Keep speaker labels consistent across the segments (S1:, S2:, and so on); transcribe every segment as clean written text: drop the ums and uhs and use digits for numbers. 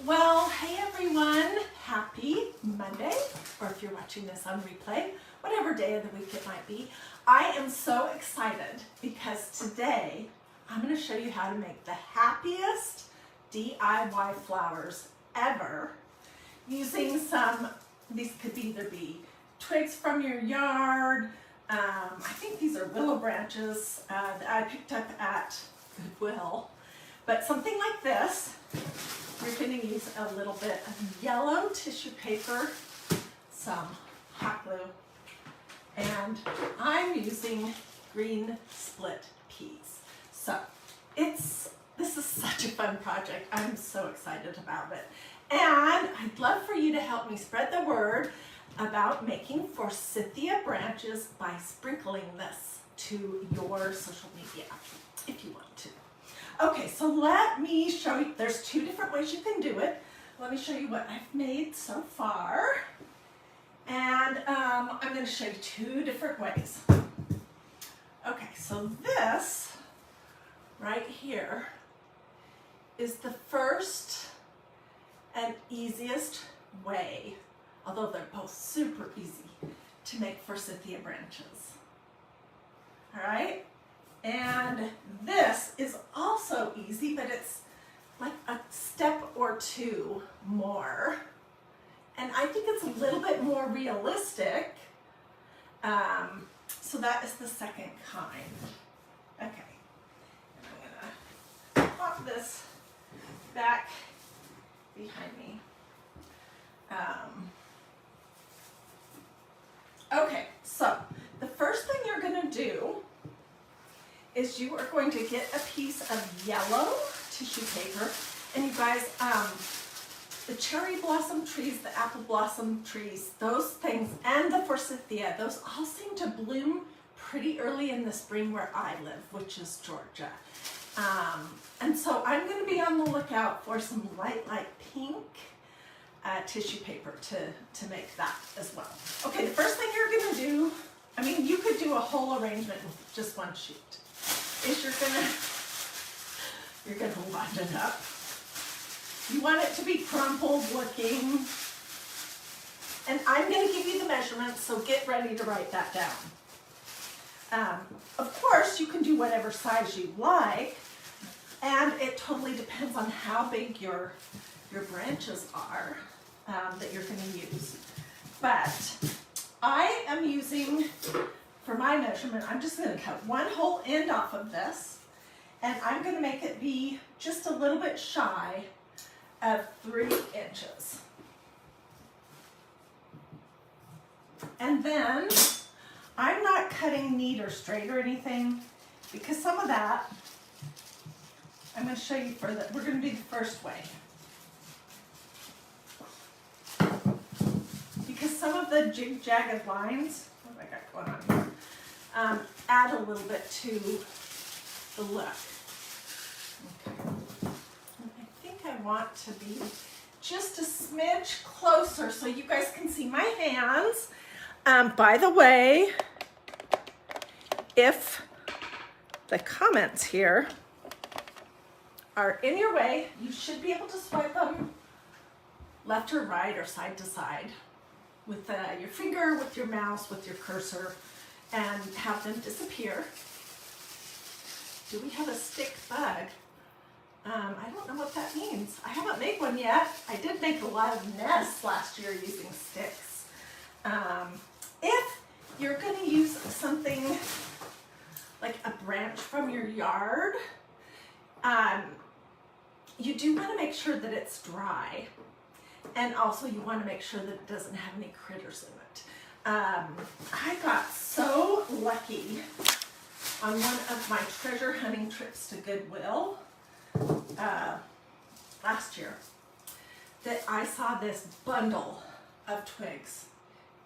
S1: Well, hey everyone, happy Monday, or if you're watching this on replay, whatever day of the week it might be. I am so excited because today I'm going to show you how to make the happiest DIY flowers ever using these could either be twigs from your yard. I think these are willow branches that I picked up at Goodwill, but something like this. You're going to use a little bit of yellow tissue paper, some hot glue, and I'm using green split peas. So this is such a fun project. I'm so excited about it. And I'd love for you to help me spread the word about making forsythia branches by sprinkling this to your social media if you want to. Okay, so let me show you, there's two different ways you can do it. Let me show you what I've made so far. And I'm going to show you two different ways. Okay, so this right here is the first and easiest way, although they're both super easy, to make forsythia branches. All right? And this is also easy, but it's like a step or two more. And I think it's a little bit more realistic. So that is the second kind. Okay. I'm gonna pop this back behind me. Okay, so the first thing you're gonna do is you are going to get a piece of yellow tissue paper, and you guys, the cherry blossom trees, the apple blossom trees, those things, and the forsythia, those all seem to bloom pretty early in the spring where I live, which is Georgia. And so I'm going to be on the lookout for some light pink tissue paper to make that as well. Okay, the first thing you're going to do, I mean, you could do a whole arrangement with just one sheet, is you're gonna line it up. You want it to be crumpled looking. And I'm gonna give you the measurements, so get ready to write that down. Of course, you can do whatever size you like, and it totally depends on how big your branches are that you're gonna use. But I am using, for my measurement, I'm just going to cut one whole end off of this, and I'm going to make it be just a little bit shy of 3 inches. And then I'm not cutting neat or straight or anything, because some of that, I'm going to show you further. We're going to do the first way. Because some of the jig-jagged lines, what have I got going on here? Add a little bit to the look. Okay. I think I want to be just a smidge closer so you guys can see my hands. By the way, if the comments here are in your way, you should be able to swipe them left or right or side to side with your finger, with your mouse, with your cursor, and have them disappear. Do we have a stick bug? I don't know what that means. I haven't made one yet. I did make a lot of nests last year using sticks. If you're going to use something like a branch from your yard, you do want to make sure that it's dry. And also you want to make sure that it doesn't have any critters in it. I got so lucky on one of my treasure hunting trips to Goodwill last year that I saw this bundle of twigs,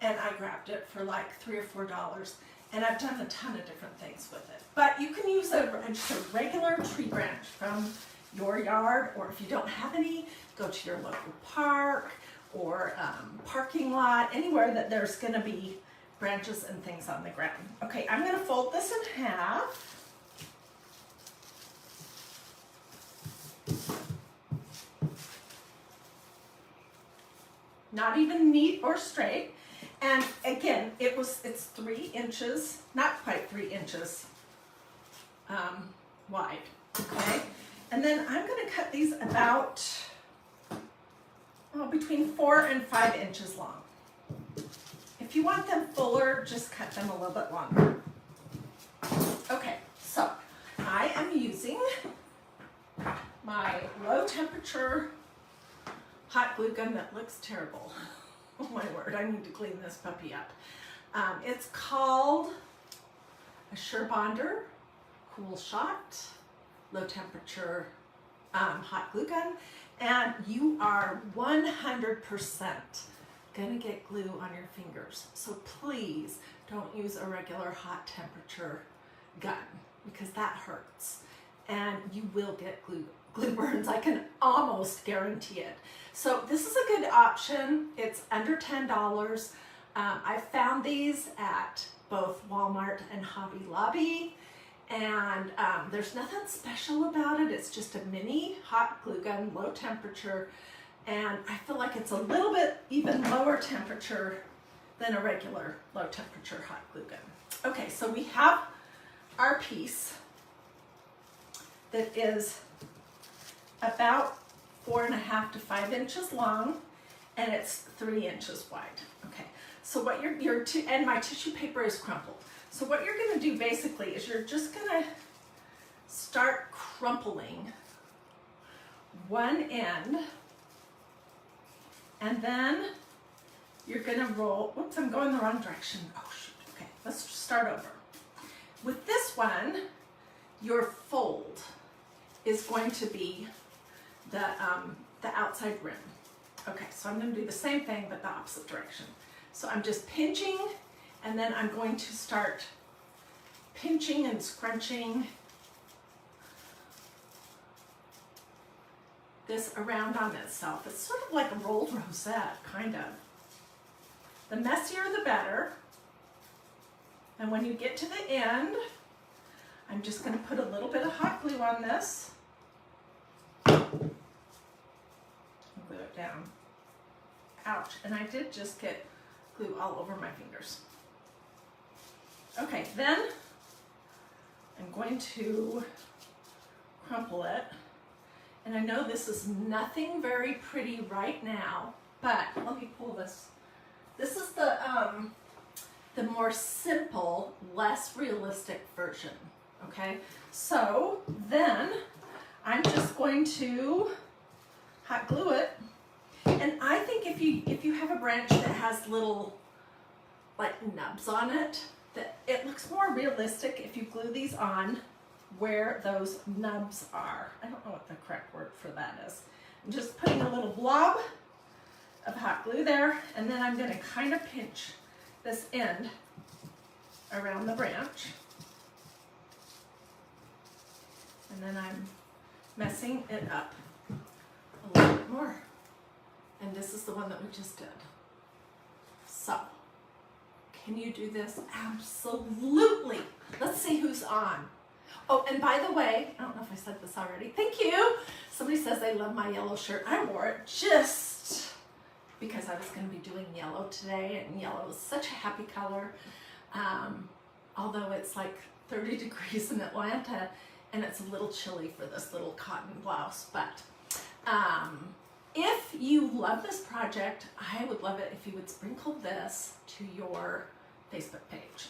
S1: and I grabbed it for like $3 or $4, and I've done a ton of different things with it. But you can use just a regular tree branch from your yard, or if you don't have any, go to your local park or parking lot, anywhere that there's going to be branches and things on the ground. Okay, I'm going to fold this in half. not even neat or straight. And again, it's 3 inches, not quite 3 inches wide, okay? And then I'm gonna cut these about between 4 and 5 inches long. If you want them fuller, just cut them a little bit longer. Okay, so I am using my low temperature hot glue gun that looks terrible. Oh my word, I need to clean this puppy up. It's called a Surebonder Cool Shot low temperature hot glue gun, and you are 100% gonna get glue on your fingers. So please don't use a regular hot temperature gun because that hurts and you will get glue burns. I can almost guarantee it. So this is a good option. It's under $10. I found these at both Walmart and Hobby Lobby, and there's nothing special about it. It's just a mini hot glue gun, low temperature, and I feel like it's a little bit even lower temperature than a regular low temperature hot glue gun. Okay, so we have our piece that is about 4.5 to 5 inches long, and it's 3 inches wide. Okay, so what and my tissue paper is crumpled. So what you're gonna do basically is you're just gonna start crumpling one end, and then you're gonna roll, oops, I'm going the wrong direction. Oh shoot, okay, let's start over. With this one, your fold is going to be the outside rim. Okay, so I'm gonna do the same thing, but the opposite direction. So I'm just pinching, and then I'm going to start pinching and scrunching this around on itself. It's sort of like a rolled rosette, kind of. The messier the better. And when you get to the end, I'm just going to put a little bit of hot glue on this. And glue it down. Ouch, and I did just get glue all over my fingers. Okay, then I'm going to crumple it. And I know this is nothing very pretty right now, but let me pull this. This is the more simple, less realistic version, okay? So then I'm just going to hot glue it. And I think if you have a branch that has little like nubs on it, that it looks more realistic if you glue these on where those nubs are. I don't know what the correct word for that is. I'm just putting a little blob of hot glue there, and then I'm going to kind of pinch this end around the branch. And then I'm messing it up a little bit more. And this is the one that we just did. So, can you do this? Absolutely. Let's see who's on. Oh, and by the way, I don't know if I said this already. Thank you. Somebody says they love my yellow shirt. I wore it just because I was going to be doing yellow today, and yellow is such a happy color. Although it's like 30 degrees in Atlanta, and it's a little chilly for this little cotton blouse. But if you love this project, I would love it if you would sprinkle this to your Facebook page,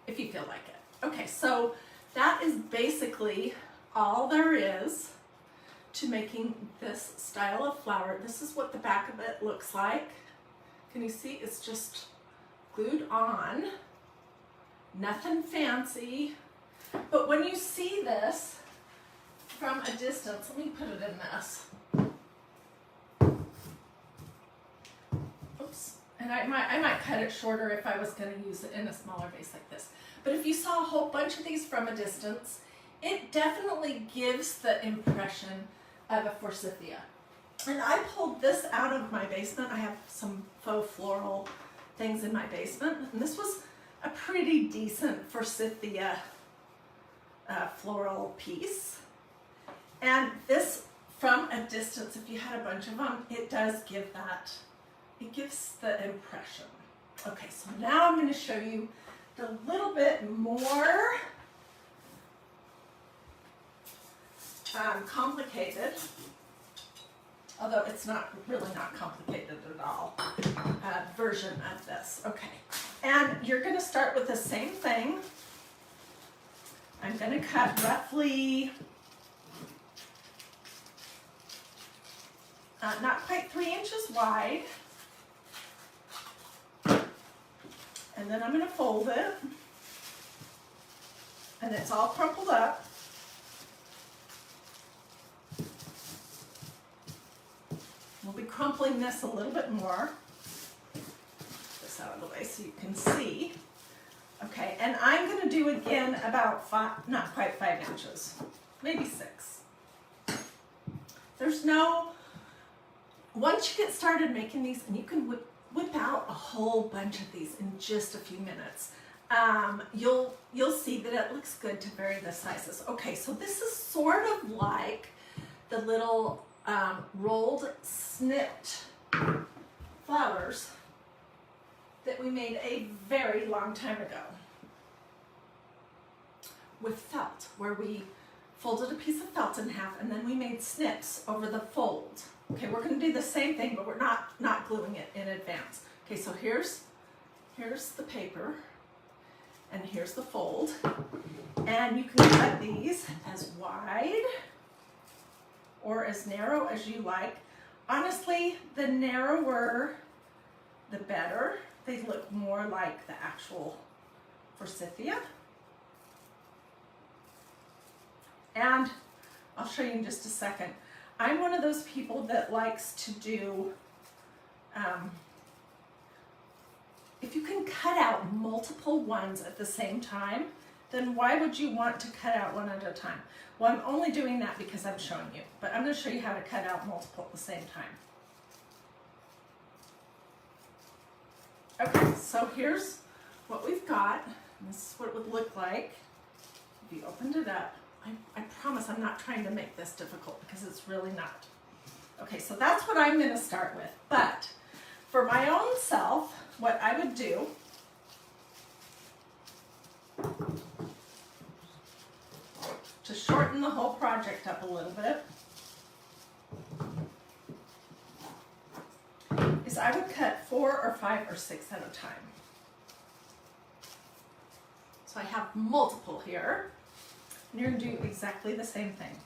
S1: if you feel like it. Okay, so that is basically all there is to making this style of flower. This is what the back of it looks like. Can you see? It's just glued on. Nothing fancy. But when you see this from a distance, let me put it in this. Oops. And I might cut it shorter if I was going to use it in a smaller vase like this. But if you saw a whole bunch of these from a distance, it definitely gives the impression of a forsythia. And I pulled this out of my basement. I have some faux floral things in my basement, and this was a pretty decent forsythia floral piece. And this, from a distance, if you had a bunch of them, it does give that it gives the impression. Okay, so now I'm going to show you a little bit more complicated, although it's really not complicated at all, version of this. Okay, and you're going to start with the same thing. I'm going to cut roughly not quite 3 inches wide, and then I'm going to fold it, and it's all crumpled up. We'll be crumpling this a little bit more. Get this out of the way so you can see. Okay, and I'm going to do again about 5, not quite 5 inches, maybe 6. There's no, once you get started making these, and you can whip out a whole bunch of these in just a few minutes, you'll see that it looks good to vary the sizes. Okay, so this is sort of like the little rolled snipped flowers that we made a very long time ago with felt, where we folded a piece of felt in half and then we made snips over the fold. Okay, we're going to do the same thing, but we're not gluing it in advance. Okay, so here's the paper, and here's the fold, and you can cut these as wide or as narrow as you like. Honestly, the narrower the better. They look more like the actual Forsythia. And I'll show you in just a second. I'm one of those people that likes to do, if you can cut out multiple ones at the same time, then why would you want to cut out one at a time? Well, I'm only doing that because I'm showing you, but I'm going to show you how to cut out multiple at the same time. Okay, so here's what we've got. This is what it would look like if you opened it up. I promise I'm not trying to make this difficult because it's really not. Okay, so that's what I'm going to start with. But for my own self, what I would do to shorten the whole project up a little bit is I would cut 4 or 5 or 6 at a time. So I have multiple here. And you're going to do exactly the same thing.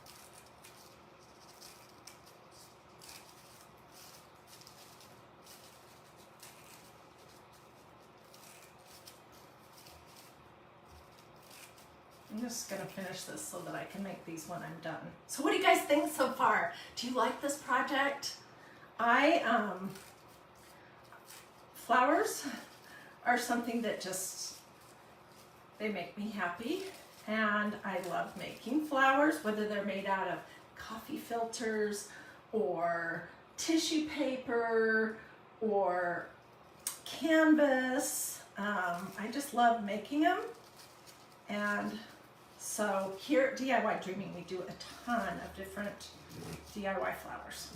S1: I'm just going to finish this so that I can make these when I'm done. So what do you guys think so far? Do you like this project? Flowers are something that they make me happy. And I love making flowers, whether they're made out of coffee filters or tissue paper or canvas. I just love making them. And so here at DiyDreaming, we do a ton of different DIY flowers.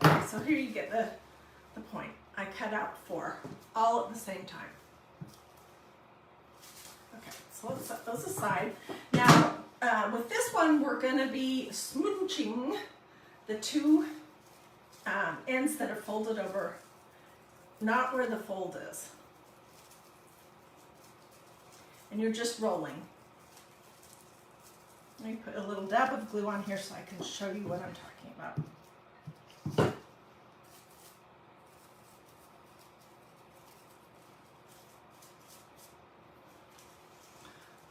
S1: Okay, so here you get the point. I cut out 4, all at the same time. Okay, so let's set those aside. Now, with this one, we're going to be smooching the 2 ends that are folded over, not where the fold is. And you're just rolling. Let me put a little dab of glue on here so I can show you what I'm talking about.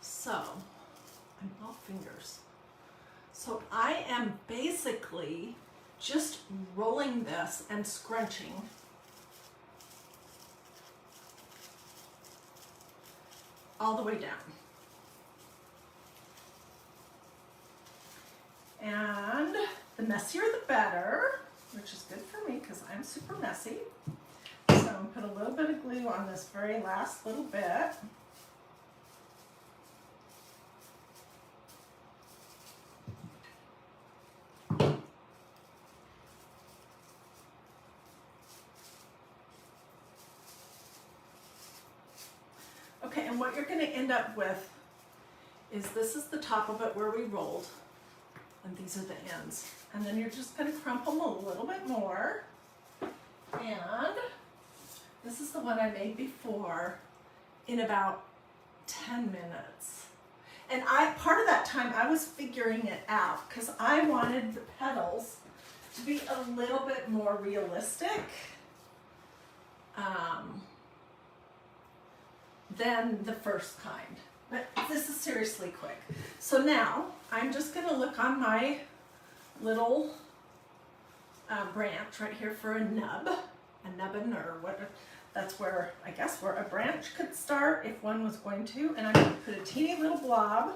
S1: So, I'm all fingers. So I am basically just rolling this and scrunching all the way down. And the messier the better, which is good for me because I'm super messy. So I'm going to put a little bit of glue on this very last little bit. what you're going to end up with is this is the top of it where we rolled, and these are the ends. And then you're just going to crumple them a little bit more. And this is the one I made before in about 10 minutes. And part of that time I was figuring it out because I wanted the petals to be a little bit more realistic than the first kind. But this is seriously quick. So now I'm just going to look on my little branch right here for a nubbin, or what. That's where, I guess, where a branch could start if one was going to. And I'm going to put a teeny little blob,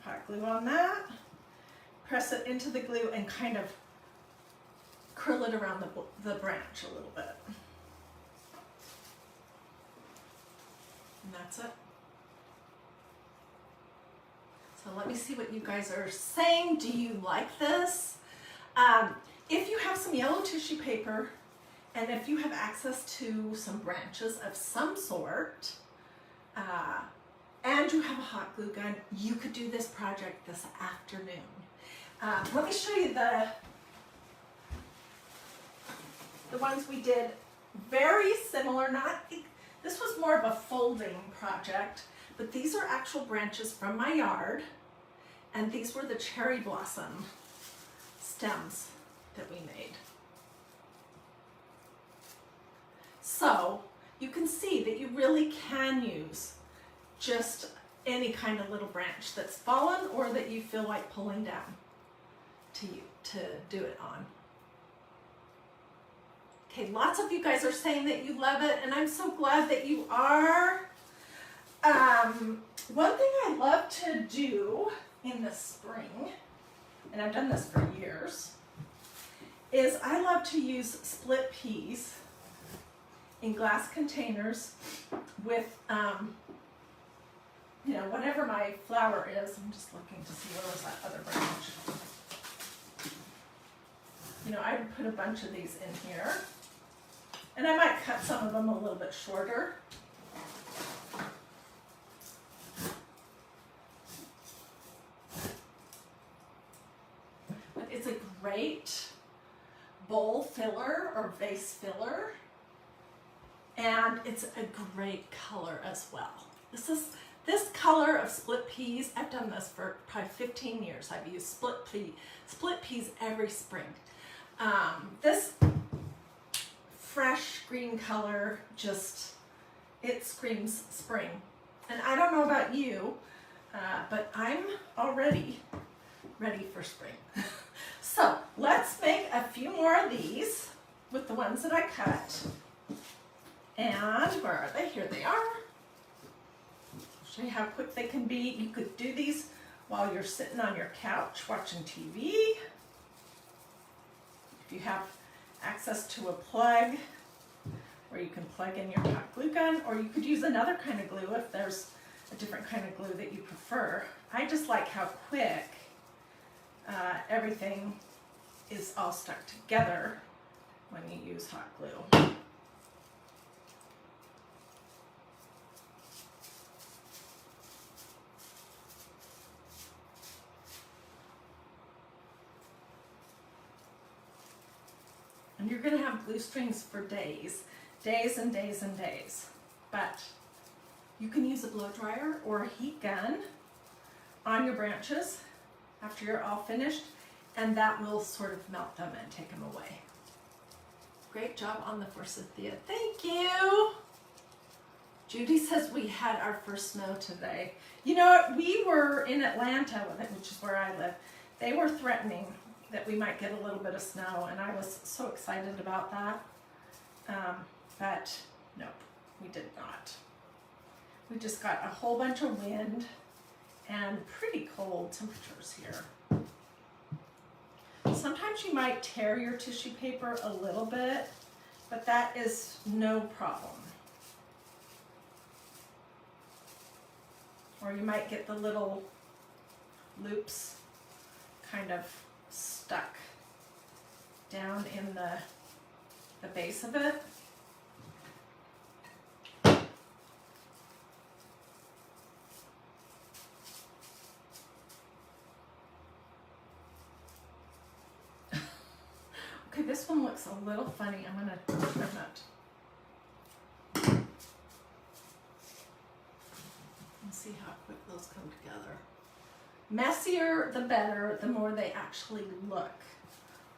S1: hot glue on that, press it into the glue, and kind of curl it around the branch a little bit. And that's it. So let me see what you guys are saying. Do you like this? If you have some yellow tissue paper, and if you have access to some branches of some sort, and you have a hot glue gun, you could do this project this afternoon. Let me show you the ones we did. Very similar, this was more of a folding project, but these are actual branches from my yard, and these were the cherry blossom stems that we made. So you can see that you really can use just any kind of little branch that's fallen or that you feel like pulling down to do it on. Okay, lots of you guys are saying that you love it, and I'm so glad that you are. One thing I love to do in the spring, and I've done this for years, is I love to use split peas in glass containers with, whatever my flour is. I'm just looking to see where was that other branch. I would put a bunch of these in here, and I might cut some of them a little bit shorter. But it's a great bowl filler or vase filler. And it's a great color as well. This color of split peas, I've done this for probably 15 years. I've used split peas every spring. This fresh green color it screams spring. And I don't know about you, but I'm already ready for spring. So let's make a few more of these with the ones that I cut. And where are they? Here they are. I'll show you how quick they can be. You could do these while you're sitting on your couch watching TV. If you have access to a plug where you can plug in your hot glue gun, or you could use another kind of glue if there's a different kind of glue that you prefer. I just like how quick everything is all stuck together when you use hot glue. And you're going to have glue strings for days and days and days. But you can use a blow dryer or a heat gun on your branches after you're all finished, and that will sort of melt them and take them away. Great job on the Forsythia. Thank you. Judy says we had our first snow today. You know, we were in Atlanta, which is where I live. They were threatening that we might get a little bit of snow, and I was so excited about that. But nope, we did not. We just got a whole bunch of wind and pretty cold temperatures here. Sometimes you might tear your tissue paper a little bit, but that is no problem. Or you might get the little loops kind of stuck down in the base of it. this one looks a little funny. I'm gonna trim it. And see how quick those come together. Messier the better, the more they actually look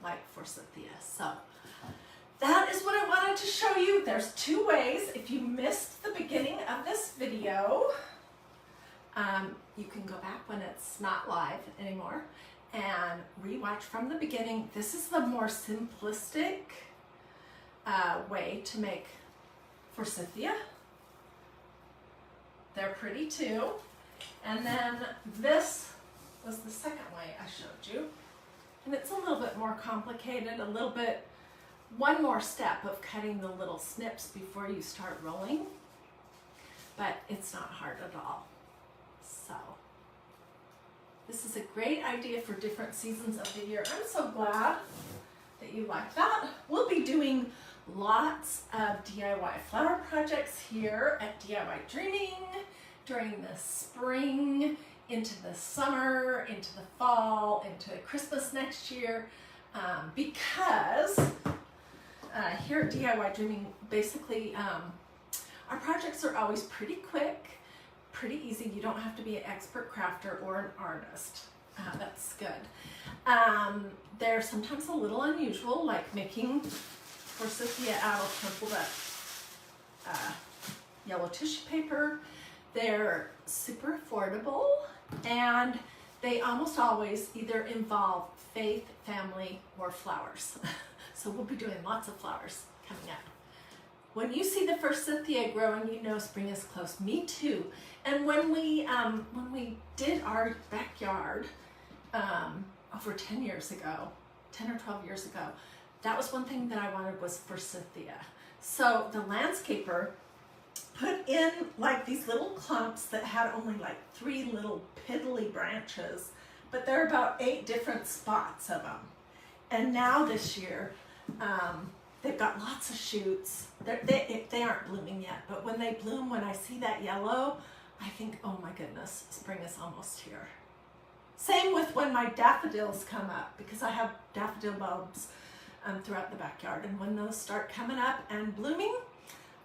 S1: like forsythia. So that is what I wanted to show you. There's two ways. If you missed the beginning of this video, you can go back when it's not live anymore and rewatch from the beginning. This is the more simplistic way to make forsythia. They're pretty too. And then this was the second way I showed you. And it's a little bit more complicated, one more step of cutting the little snips before you start rolling. But it's not hard at all. So this is a great idea for different seasons of the year. I'm so glad that you like that. We'll be doing lots of DIY flower projects here at DiyDreaming during the spring, into the summer, into the fall, into Christmas next year, because here at DiyDreaming, basically our projects are always pretty quick, pretty easy. You don't have to be an expert crafter or an artist. That's good. They're sometimes a little unusual, like making forsythia out of crumpled up yellow tissue paper. They're super affordable, and they almost always either involve faith, family, or flowers. So we'll be doing lots of flowers coming up. When you see the forsythia growing, you know spring is close. Me too. And when we did our backyard over 10 years ago, 10 or 12 years ago, that was one thing that I wanted was forsythia. So the landscaper put in like these little clumps that had only like 3 little piddly branches, but there are about 8 different spots of them. And now this year, they've got lots of shoots. They aren't blooming yet, but when they bloom, when I see that yellow, I think, oh my goodness, spring is almost here. Same with when my daffodils come up, because I have daffodil bulbs throughout the backyard, and when those start coming up and blooming,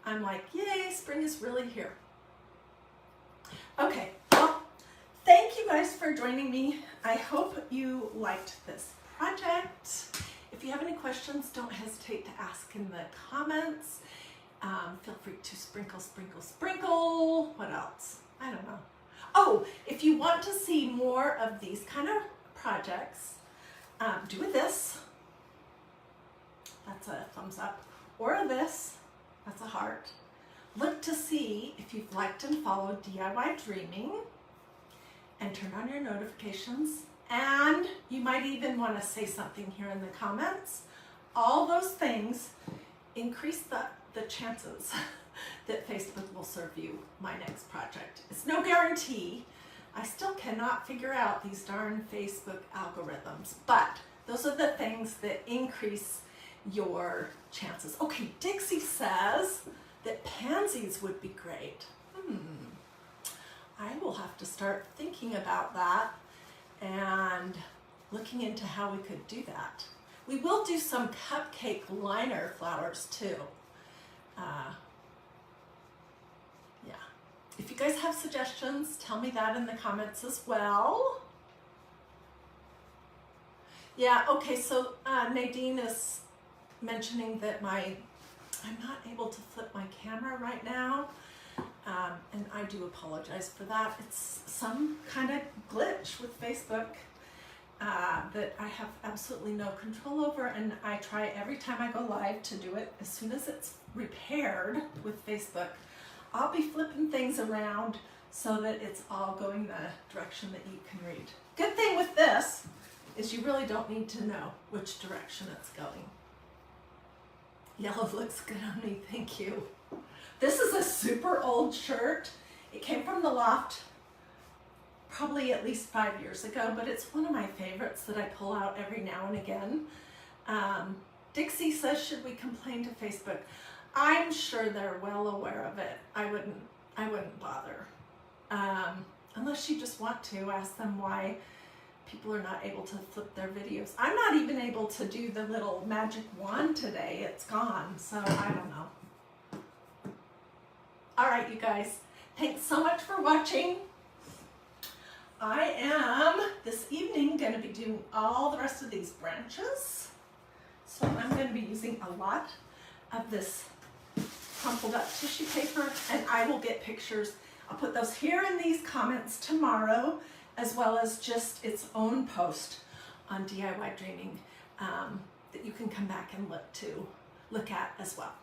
S1: I'm like, yay, spring is really here. Okay, well, thank you guys for joining me. I hope you liked this project. If you have any questions, don't hesitate to ask in the comments. Feel free to sprinkle, sprinkle, sprinkle. What else? I don't know. Oh, if you want to see more of these kind of projects, do a this. That's a thumbs up. Or a this. That's a heart. Look to see if you've liked and followed DiyDreaming, and turn on your notifications. And you might even want to say something here in the comments. All those things increase the chances that Facebook will serve you my next project. It's no guarantee. I still cannot figure out these darn Facebook algorithms, but those are the things that increase your chances. Okay, Dixie says that pansies would be great. I will have to start thinking about that and looking into how we could do that. We will do some cupcake liner flowers too. Yeah. If you guys have suggestions, tell me that in the comments as well. Yeah, okay, so Nadine is mentioning that I'm not able to flip my camera right now, and I do apologize for that. It's some kind of glitch with Facebook that I have absolutely no control over, and I try every time I go live to do it. As soon as it's repaired with Facebook, I'll be flipping things around so that it's all going the direction that you can read. Good thing with this is you really don't need to know which direction it's going. Yellow looks good on me, thank you. This is a super old shirt. It came from the loft probably at least 5 years ago, but it's one of my favorites that I pull out every now and again. Dixie says, should we complain to Facebook? I'm sure they're well aware of it. I wouldn't bother. Unless you just want to, ask them why people are not able to flip their videos. I'm not even able to do the little magic wand today. It's gone, so I don't know. All right, you guys, thanks so much for watching. I am, this evening, going to be doing all the rest of these branches. So I'm going to be using a lot of this crumpled up tissue paper, and I will get pictures. I'll put those here in these comments tomorrow, as well as just its own post on DIY Dreaming that you can come back and look at as well.